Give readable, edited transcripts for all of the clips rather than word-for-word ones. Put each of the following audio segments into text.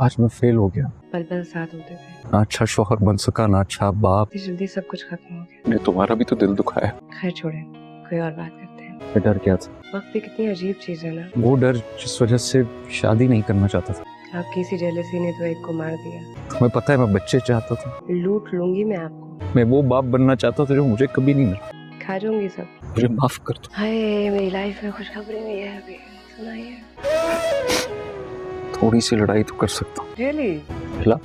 आज मैं फेल हो गया। पल पल साथ होते थे। ना अच्छा शौहर बन सका, ना अच्छा बाप। इतनी जल्दी सब कुछ खत्म हो गया। ने तुम्हारा भी तो दिल दुखाया। खैर छोड़े, कोई और बात करते हैं। ये डर क्या था? वक्त भी कितनी अजीब चीज है ना। वो डर जिस वजह से शादी नहीं करना चाहता था। आपकी इसी जेलसी ने तो एक को मार दिया। तुम्हें पता है मैं बच्चे चाहता था। लूट लूंगी मैं आपको। मैं वो बाप बनना चाहता था जो मुझे कभी नहीं मिला। खा जाऊंगी सब। मुझे माफ कर दो। हाय, मेरी लाइफ में खुशखबरी हुई है अभी। सुनाइए। थोड़ी सी लड़ाई तो कर सकता हूँ। रियली? खिला?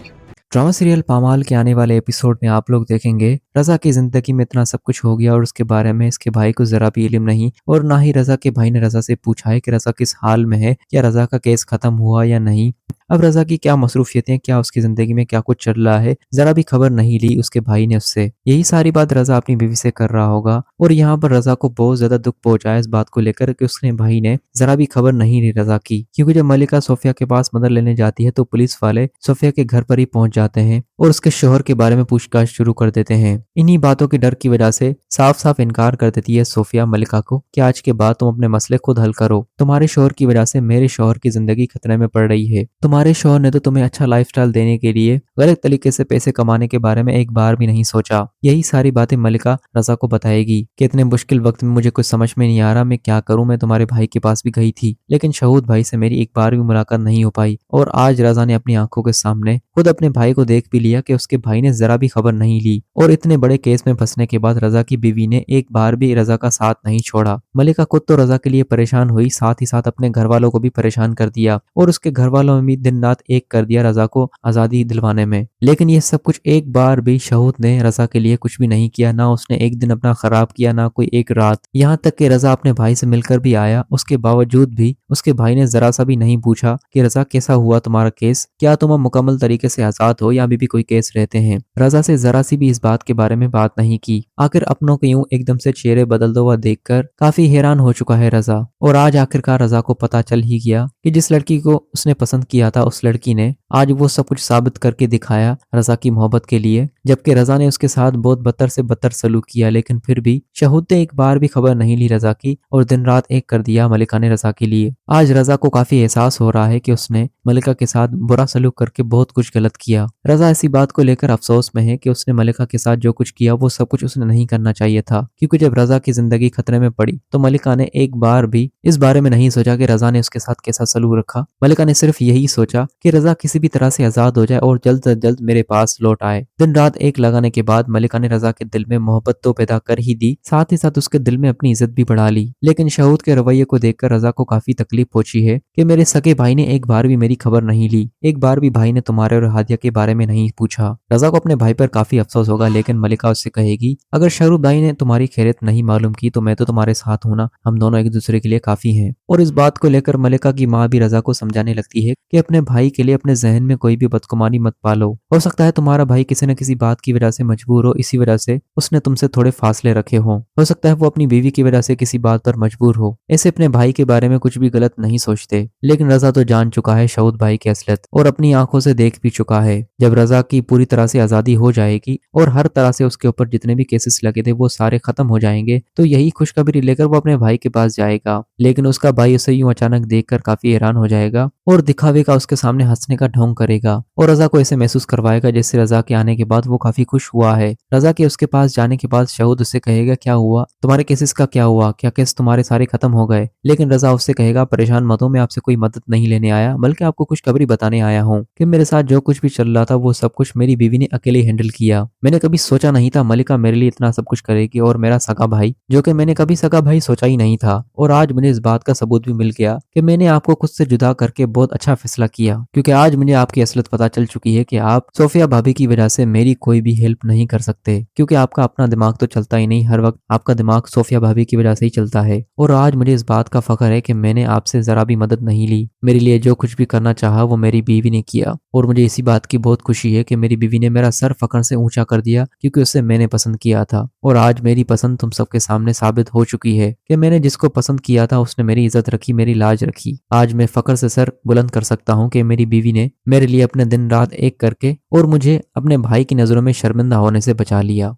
ड्रामा सीरियल पामाल के आने वाले एपिसोड में आप लोग देखेंगे रजा की जिंदगी में इतना सब कुछ हो गया और उसके बारे में इसके भाई को जरा भी इल्म नहीं, और ना ही रजा के भाई ने रजा से पूछा है कि रजा किस हाल में है, क्या रजा का केस खत्म हुआ या नहीं। अब रजा की क्या मसरूफियतें, क्या उसकी जिंदगी में क्या कुछ चल रहा है, जरा भी खबर नहीं ली उसके भाई ने उससे। यही सारी बात रजा अपनी बीवी से कर रहा होगा और यहाँ पर रजा को बहुत ज्यादा दुख पहुंचा है इस बात को लेकर कि उसने भाई ने जरा भी खबर नहीं ली रजा की। क्योंकि जब मलिका सोफिया के पास मदद लेने जाती है तो पुलिस वाले सोफिया के घर पर ही पहुंच जाते हैं और उसके शोहर के बारे में पूछताछ शुरू कर देते हैं। इन्हीं बातों के डर की वजह से साफ साफ इनकार कर देती है सोफिया मलिका को कि आज के बाद तुम अपने मसले खुद हल करो। तुम्हारे शोहर की वजह से मेरे शोहर की जिंदगी खतरे में पड़ रही है। तुम्हारे शोहर ने तो तुम्हें अच्छा लाइफस्टाइल देने के लिए गलत तरीके से पैसे कमाने के बारे में एक बार भी नहीं सोचा। यही सारी बातें मलिका रजा को बताएगी कि इतने मुश्किल वक्त में मुझे कुछ समझ में नहीं आ रहा, मैं क्या करूं। मैं तुम्हारे भाई के पास भी गई थी लेकिन शहूद भाई से मेरी एक बार भी मुलाकात नहीं हो पाई, और आज रजा ने अपनी आंखों के सामने खुद अपने भाई को देख भी लिया कि उसके भाई ने जरा भी खबर नहीं ली। और इतने बड़े केस में फंसने के बाद रजा की बीवी ने एक बार भी रजा का साथ नहीं छोड़ा। मलिका खुद तो रजा के लिए परेशान हुई, साथ ही साथ अपने घर वालों को भी परेशान कर दिया और उसके घर वालों में भी दिन रात एक कर दिया रजा को आजादी दिलवाने में। लेकिन ये सब कुछ एक बार भी शहूद ने रजा के लिए कुछ भी नहीं किया, ना उसने एक दिन अपना खराब किया, ना कोई एक रात। यहाँ तक कि रजा अपने भाई से मिलकर भी आया, उसके बावजूद भी उसके भाई ने जरा सा भी नहीं पूछा कि रजा कैसा हुआ तुम्हारा केस, क्या तुम अब मुकम्मल तरीके से आजाद हो या अभी भी कोई केस रहते हैं। रजा से जरा सी भी इस बात के बारे में बात नहीं की। आखिर अपनों के यूं एकदम से चेहरे बदलता हुआ देखकर काफी हैरान हो चुका है रजा। और आज आखिरकार रजा को पता चल ही गया कि जिस लड़की को उसने पसंद किया था उस लड़की ने आज वो सब कुछ साबित करके दिखाया रजा की मोहब्बत के लिए, जबकि रजा ने उसके साथ बहुत बदतर से बदतर सलूक किया। लेकिन फिर भी शहूद ने एक बार भी खबर नहीं ली रजा की और दिन रात एक कर दिया मलिका ने रजा के लिए। आज रजा को काफी एहसास हो रहा है कि उसने मलिका के साथ बुरा सलूक करके बहुत कुछ गलत किया। रजा इसी बात को लेकर अफसोस में है कि उसने मलिका के साथ जो कुछ किया वो सब कुछ उसने नहीं करना चाहिए था, क्योंकि जब रजा की जिंदगी खतरे में पड़ी तो मलिका ने एक बार भी इस बारे में नहीं सोचा कि रजा ने उसके साथ कैसा सलूक रखा। मलिका ने सिर्फ यही सोचा कि रजा किसी भी तरह से आजाद हो जाए और जल्द से जल्द मेरे पास लौट आए। दिन रात एक लगाने के बाद मलिका ने रजा के दिल में मोहब्बत तो पैदा कर ही दी, साथ ही साथ उसके दिल में अपनी इज्जत भी बढ़ा ली। लेकिन शहूद के रवैये को देखकर रजा को काफी तकलीफ पहुंची है कि मेरे सगे भाई ने एक बार भी मेरी खबर नहीं ली, एक बार भी भाई ने तुम्हारे और हादिया के बारे में नहीं पूछा। रजा को अपने भाई पर काफी अफसोस होगा, लेकिन मलिका उससे कहेगी अगर शहरूब भाई ने तुम्हारी खैरियत नहीं मालूम की तो मैं तो तुम्हारे साथ हूं ना, हम दोनों एक दूसरे के लिए काफी हैं। और इस बात को लेकर मलिका की माँ भी रजा को समझाने लगती है कि अपने भाई के लिए अपने जहन में कोई भी बदगुमानी मत पालो। हो सकता है तुम्हारा भाई किसी न किसी बात की वजह से मजबूर हो, इसी वजह से उसने तुमसे थोड़े फासले रखे हो सकता है वो अपनी बीवी की वजह से किसी बात पर मजबूर हो। ऐसे अपने भाई के बारे में कुछ भी गलत नहीं सोचते। लेकिन रजा तो जान चुका है शहूद भाई की असलियत और अपनी आंखों से देख भी चुका है। जब रजा की पूरी तरह से आजादी हो जाएगी और हर तरह से उसके ऊपर जितने भी केसेस लगे थे वो सारे खत्म हो जाएंगे तो यही खुशखबरी लेकर वो अपने भाई के पास जाएगा। लेकिन उसका भाई उसे यूं अचानक देखकर काफी हैरान हो जाएगा और दिखावे का उसके सामने हंसने का ढोंग करेगा और रजा को ऐसे महसूस करवाएगा जैसे रजा के आने के बाद वो काफी खुश हुआ है। रजा के उसके पास जाने के बाद शहूद उससे कहेगा क्या हुआ, तुम्हारे केसेस का क्या हुआ, क्या केस तुम्हारे सारे खत्म हो गए। लेकिन रजा उससे कहेगा परेशान मत हो, मैं आपसे कोई मदद नहीं लेने आया बल्कि आपको खुशखबरी बताने आया हूँ कि मेरे साथ जो कुछ भी चल रहा था वो सब कुछ मेरी बीवी ने अकेले हैंडल किया। मैंने कभी सोचा नहीं था मलिका मेरे लिए इतना सब कुछ करेगी, और मेरा सगा भाई जो कि मैंने कभी सगा भाई सोचा ही नहीं था। और आज मुझे इस बात का सबूत भी मिल गया कि मैंने आपको खुद से जुदा करके बहुत अच्छा फैसला किया, क्योंकि आज मुझे आपकी असलियत पता चल चुकी है कि आप सोफिया भाभी की वजह से मेरी कोई भी हेल्प नहीं कर सकते, क्योंकि आपका अपना दिमाग तो चलता ही नहीं, हर वक्त आपका दिमाग सोफिया भाभी की वजह से ही चलता है। और आज मुझे इस बात का फख्र है कि मैंने आपसे जरा भी मदद नहीं ली। मेरे लिए जो कुछ भी करना चाहा वो मेरी बीवी ने किया, और मुझे इसी बात की बहुत खुशी है कि मेरी बीवी ने मेरा सर फख्र से ऊंचा कर दिया, क्योंकि उसे मैंने पसंद किया था। और आज मेरी पसंद तुम सबके सामने साबित हो चुकी है कि मैंने जिसको पसंद किया था उसने मेरी इज्जत रखी, मेरी लाज रखी। आज मैं फख्र से सर बुलंद कर सकता हूँ कि मेरी बीवी ने मेरे लिए अपने दिन रात एक करके और मुझे अपने भाई की नजरों में शर्मिंदा होने से बचा लिया।